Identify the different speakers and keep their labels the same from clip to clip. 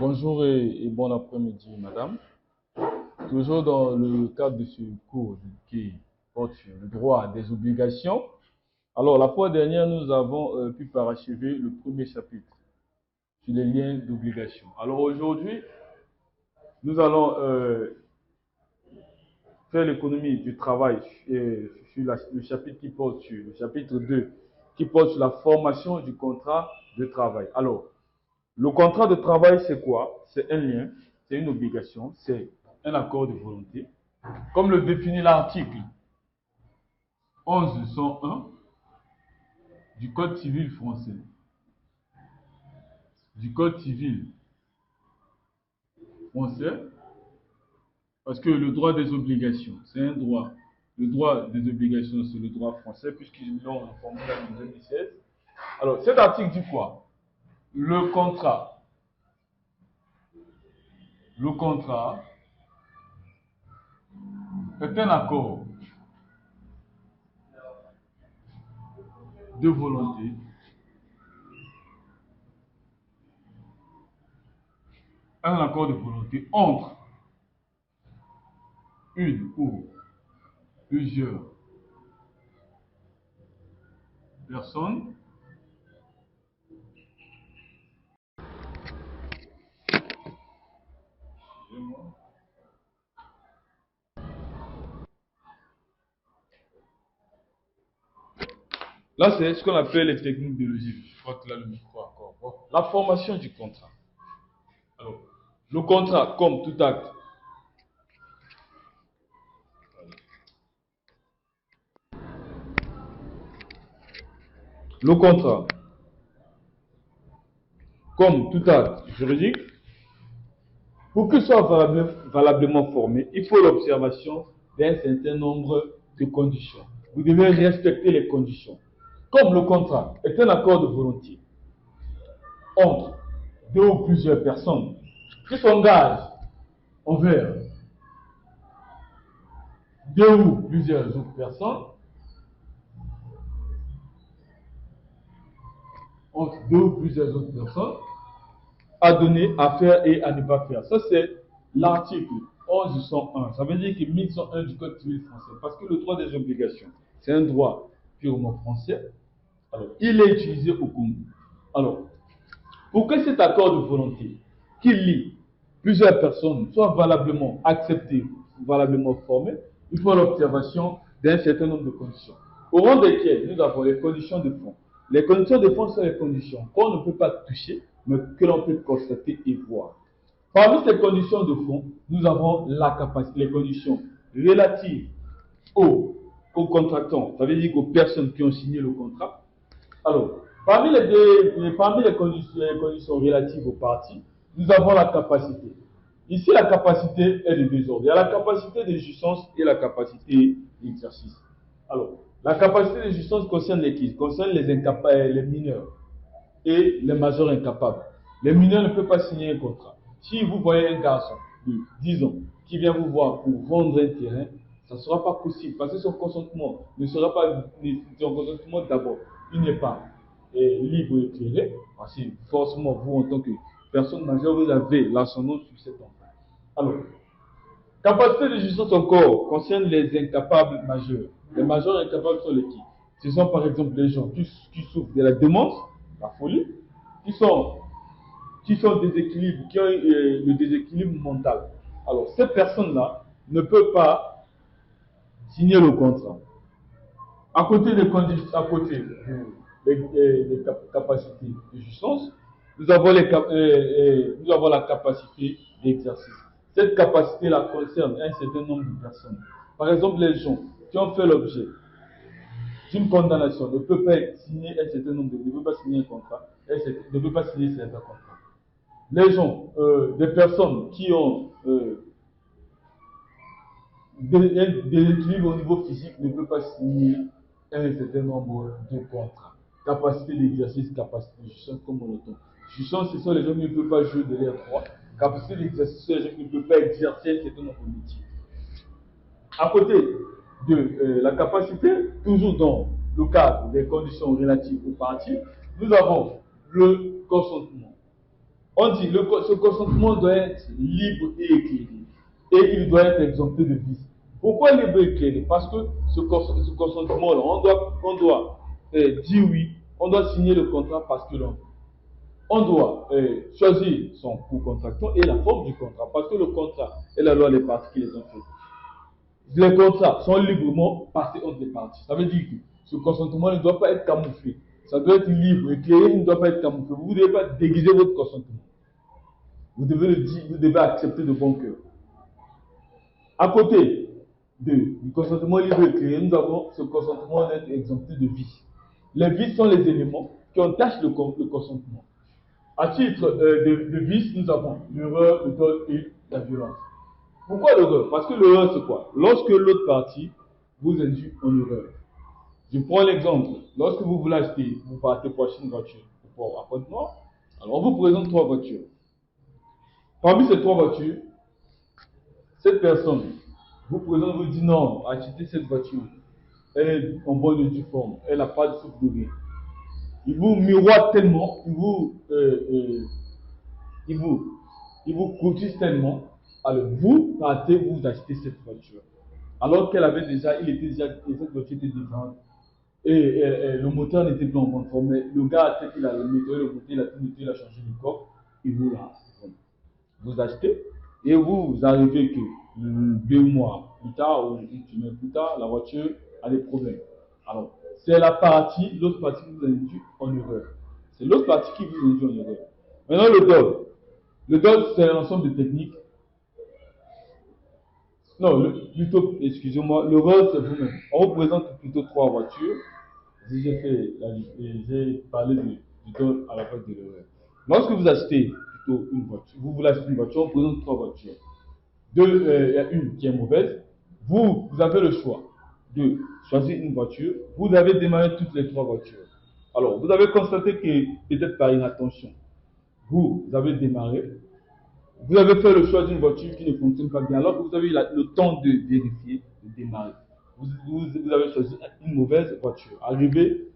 Speaker 1: Bonjour et bon après-midi, madame. Toujours dans le cadre de ce cours qui porte sur le droit des obligations. Alors, la fois dernière, nous avons pu parachever le premier chapitre sur les liens d'obligation. Alors, aujourd'hui, nous allons faire l'économie du travail sur le chapitre qui porte sur le chapitre 2, qui porte sur la formation du contrat de travail. Alors, le contrat de travail, c'est quoi? C'est un lien, c'est une obligation, c'est un accord de volonté. Comme le définit l'article 1101 du Code civil français. Du Code civil français, parce que le droit des obligations, c'est un droit. Le droit des obligations, c'est le droit français, puisqu'ils l'ont formulé en 2016. Alors, cet article dit quoi? Le contrat est un accord de volonté entre une ou plusieurs personnes Là, c'est ce qu'on appelle les techniques de logique. Je crois que là, le micro encore. Bon. La formation du contrat. Alors, le contrat, comme tout acte, le contrat, comme tout acte juridique, pour qu'il soit valablement formé, il faut l'observation d'un certain nombre de conditions. Vous devez respecter les conditions. Comme le contrat est un accord de volonté entre deux ou plusieurs personnes qui s'engagent envers deux ou plusieurs autres personnes, entre deux ou plusieurs autres personnes, à donner, à faire et à ne pas faire. Ça, c'est l'article 1101. Ça veut dire que 1101 du Code civil français. Parce que le droit des obligations, c'est un droit purement français. Alors, il est utilisé au Congo. Alors, pour que cet accord de volonté qui lie plusieurs personnes soit valablement accepté, valablement formé, il faut l'observation d'un certain nombre de conditions. Au rang desquelles nous avons les conditions de fond. Les conditions de fond sont les conditions qu'on ne peut pas toucher, mais que l'on peut constater et voir. Parmi ces conditions de fond, nous avons la capacité, les conditions relatives aux contractants, ça veut dire aux personnes qui ont signé le contrat. Alors, parmi les conditions relatives aux parties, nous avons la capacité. Ici, la capacité est de deux ordres. Il y a la capacité de jouissance et la capacité d'exercice. Alors, la capacité de jouissance concerne les qui? Concerne les mineurs et les majeurs incapables. Les mineurs ne peuvent pas signer un contrat. Si vous voyez un garçon de 10 ans qui vient vous voir pour vendre un terrain, ça ne sera pas possible parce que son consentement ne sera pas, son consentement d'abord, il n'est pas libre et éclairé, parce que forcément vous en tant que personne majeure, vous avez l'ascendant sur cet enfant. Alors, capacité de jouissance encore concerne les incapables majeurs. Les majeurs incapables sont les qui? Ce sont par exemple les gens qui souffrent de la démence, la folie, qui sont déséquilibrés, qui ont le déséquilibre mental. Alors, ces personnes-là ne peuvent pas signer le contrat. À côté des conditions, à côté des capacités de jouissance, nous avons la capacité d'exercice. Cette capacité-là concerne un certain nombre de personnes. Par exemple, les gens qui ont fait l'objet d'une condamnation ne peuvent pas signer un certain nombre ne peuvent pas signer un contrat, ne peuvent pas signer certains contrats. Les gens, des personnes qui ont des équilibres au niveau physique ne peuvent pas signer un certain nombre de contrats. Capacité d'exercice, capacité de jouissance, comme on l'entend. Jouissance, ce sont les gens qui ne peuvent pas jouer de leurs droits. Capacité d'exercice, ce sont les gens qui ne peuvent pas exercer un certain nombre de métiers. À côté de la capacité, toujours dans le cadre des conditions relatives aux parties, nous avons le consentement. On dit ce consentement doit être libre et éclairé. Et il doit être exempté de vice. Pourquoi libre et éclairé? Parce que ce consentement-là, on doit dire oui, on doit signer le contrat parce que on doit choisir son co-contractant et la forme du contrat. Parce que le contrat est la loi des parties qui les ont fait. Les contrats sont librement passés entre les parties. Ça veut dire que ce consentement ne doit pas être camouflé. Ça doit être libre, éclairé, il ne doit pas être camouflé. Vous ne devez pas déguiser votre consentement. Vous devez le dire, vous devez accepter de bon cœur. À côté du consentement libre et éclairé, nous avons ce consentement d'être exempté de vices. Les vices sont les éléments qui entachent le consentement. À titre de vices, nous avons l'erreur, le dol et la violence. Pourquoi l'erreur? Parce que l'erreur, c'est quoi? Lorsque l'autre partie vous induit en erreur. Je prends l'exemple. Lorsque vous voulez acheter, vous partez pour acheter une voiture pour appartement, alors on vous présente 3 voitures. Parmi ces 3 voitures, cette personne vous présente, vous dit non, achetez cette voiture. Elle est en bonne et due forme, elle n'a pas de souffle de rien. Il vous miroite tellement, il vous courtise tellement, alors vous partez, vous achetez cette voiture. Alors qu'elle avait déjà, cette voiture était déjà, et le moteur n'était plus en bonne forme, mais le gars, il a nettoyé le moteur, il a tout nettoyé, il a changé le coffre, il vous l'a. Vous achetez, et vous arrivez que 2 mois plus tard, ou une semaine plus tard, la voiture a des problèmes. Alors, c'est l'autre partie qui vous induit en erreur. C'est l'autre partie qui vous induit en erreur. Maintenant, le DOL. Le DOL, c'est un ensemble de techniques. Non, plutôt, excusez-moi, le rôle, c'est vous-même. On vous présente plutôt 3 voitures. J'ai parlé du DOL à la place de l'erreur. Lorsque vous achetez plutôt une voiture, vous voulez acheter une voiture, on vous présente 3 voitures. Il y a une qui est mauvaise. Vous avez le choix de choisir une voiture. Vous avez démarré toutes les 3 voitures. Alors, vous avez constaté que, peut-être par inattention, vous avez démarré. Vous avez fait le choix d'une voiture qui ne fonctionne pas bien, alors que vous avez eu le temps de vérifier, de démarrer. Vous avez choisi une mauvaise voiture. Arrivé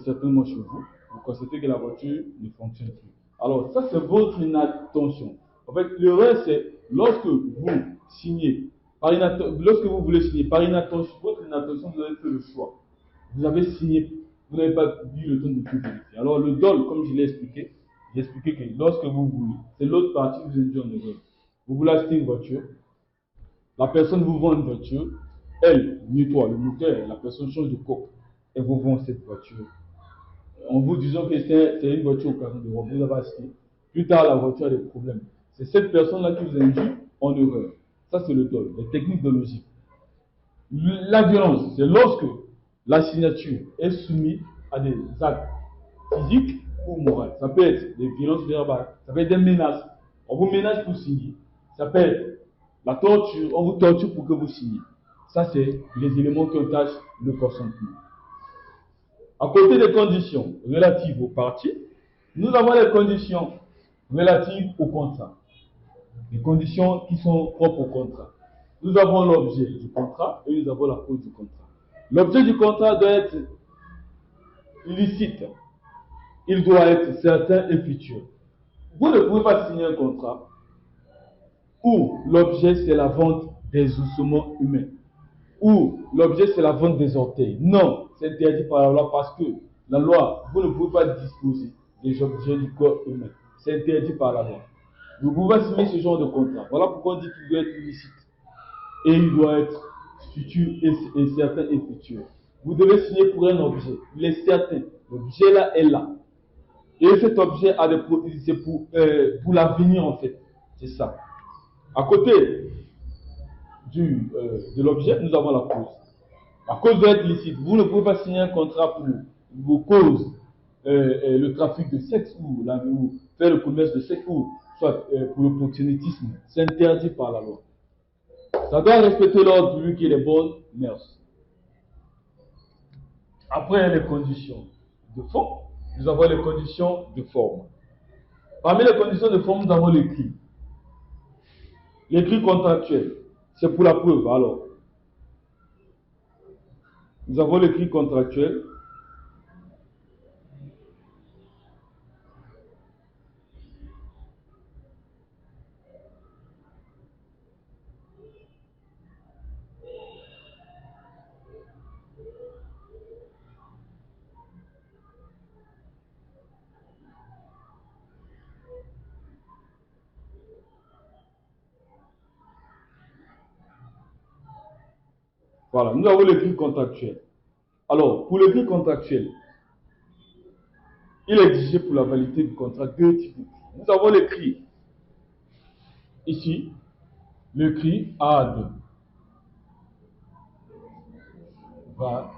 Speaker 1: certainement chez vous, vous constatez que la voiture ne fonctionne plus. Alors, ça, c'est votre inattention. En fait, l'erreur, c'est lorsque vous signez, lorsque vous voulez signer par inattention, votre inattention, vous avez fait le choix. Vous avez signé, vous n'avez pas eu le temps de tout vérifier. Alors, le DOL, comme je l'ai expliqué, j'ai expliqué que lorsque vous voulez, c'est l'autre partie qui vous induit en erreur. Vous voulez acheter une voiture, la personne vous vend une voiture, elle nettoie le moteur, la personne change de coque et vous vend cette voiture. En vous disant que c'est une voiture au 40 euros, vous avez acheté. Plus tard, la voiture a des problèmes. C'est cette personne-là qui vous induit en erreur. Ça, c'est le DOL, les techniques de logique. La violence, c'est lorsque la signature est soumise à des actes physiques ou moraux. Ça peut être des violences verbales, ça peut être des menaces. On vous menace pour signer. Ça peut être la torture, on vous torture pour que vous signiez. Ça, c'est les éléments qui entachent le consentement. À côté des conditions relatives aux parties, nous avons les conditions relatives au contrat. Les conditions qui sont propres au contrat. Nous avons l'objet du contrat et nous avons la cause du contrat. L'objet du contrat doit être licite. Il doit être certain et futur. Vous ne pouvez pas signer un contrat où l'objet c'est la vente des ossements humains, où l'objet c'est la vente des orteils. Non, c'est interdit par la loi parce que la loi, vous ne pouvez pas disposer des objets du corps humain. C'est interdit par la loi. Vous ne pouvez pas signer ce genre de contrat. Voilà pourquoi on dit qu'il doit être illicite. Et il doit être futur et certain et futur. Vous devez signer pour un objet. Il est certain. L'objet là est là. Et cet objet a des c'est pour l'avenir en fait. C'est ça. À côté de l'objet, nous avons la cause. La cause doit être licite. Vous ne pouvez pas signer un contrat pour vos causes, le trafic de sexe ou faire le commerce de sexe ou soit pour le proxénétisme. C'est interdit par la loi. Ça doit respecter l'ordre public et les bonnes mœurs. Après les conditions de fond, nous avons les conditions de forme. Parmi les conditions de forme, nous avons l'écrit. L'écrit contractuel, c'est pour la preuve. Alors, nous avons l'écrit contractuel. Voilà, nous avons l'écrit contractuel. Alors, pour l'écrit contractuel, il est exigé pour la validité du contrat deux types. Nous avons l'écrit ici, l'écrit ad ad, voilà,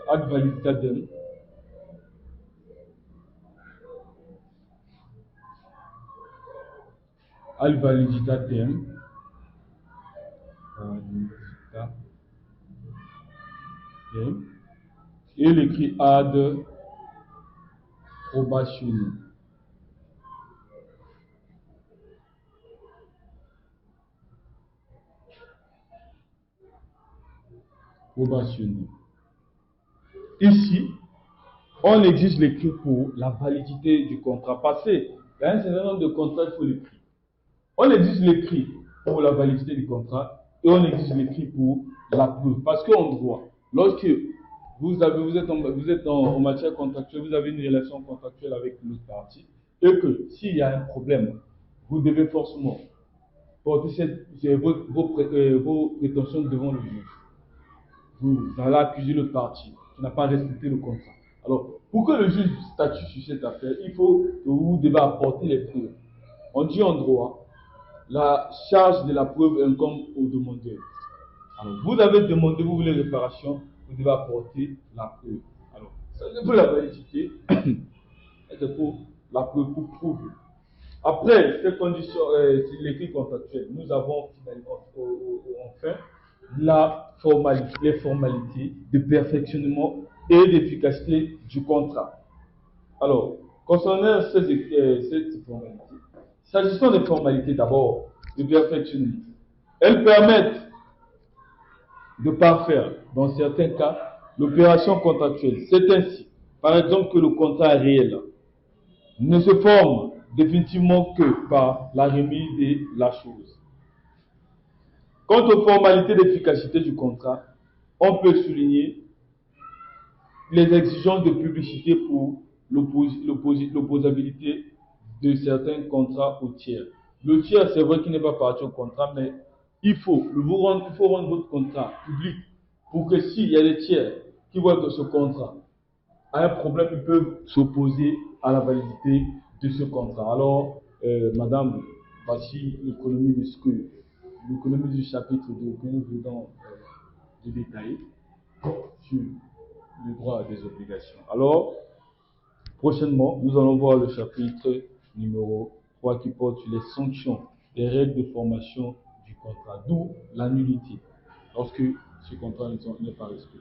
Speaker 1: ad validitatem, ad validitatem, et l'écrit ad probationem. Probationem. Ici, on exige l'écrit pour la validité du contrat passé. Il y a un certain nombre de contrats, il faut l'écrit. On exige l'écrit pour la validité du contrat et on exige l'écrit pour la preuve. Parce qu'en droit, lorsque vous êtes en matière contractuelle, vous avez une relation contractuelle avec l'autre partie et que s'il y a un problème, vous devez forcément porter vos prétentions devant le juge. Vous allez accuser l'autre partie qui n'a pas respecté le contrat. Alors, pour que le juge statue sur cette affaire, il faut que vous devez apporter les preuves. On dit en droit, la charge de la preuve incombe au demandeur. Alors, vous avez demandé, vous voulez réparation, vous devez apporter la preuve. Alors, c'est pour la validité, c'est pour la preuve, pour prouver. Après ces conditions, l'écrit contractuel, nous avons finalement, enfin, les formalités de perfectionnement et d'efficacité du contrat. Alors, concernant cette formalité, s'agissant des formalités d'abord de perfectionnement, elles permettent de parfaire, dans certains cas, l'opération contractuelle. C'est ainsi, par exemple, que le contrat réel ne se forme définitivement que par la remise de la chose. Quant aux formalités d'efficacité du contrat, on peut souligner les exigences de publicité pour l'opposabilité de certains contrats au tiers. Le tiers, c'est vrai qu'il n'est pas parti au contrat, mais il faut rendre votre contrat public pour que s'il y a des tiers qui voient que ce contrat a un problème, ils peuvent s'opposer à la validité de ce contrat. Alors, madame, voici l'économie du chapitre 2 que nous venons de détailler sur le droit des obligations. Alors, prochainement, nous allons voir le chapitre numéro 3 qui porte sur les sanctions des règles de formation du contrat, d'où la nullité lorsque ce contrat n'est pas respecté.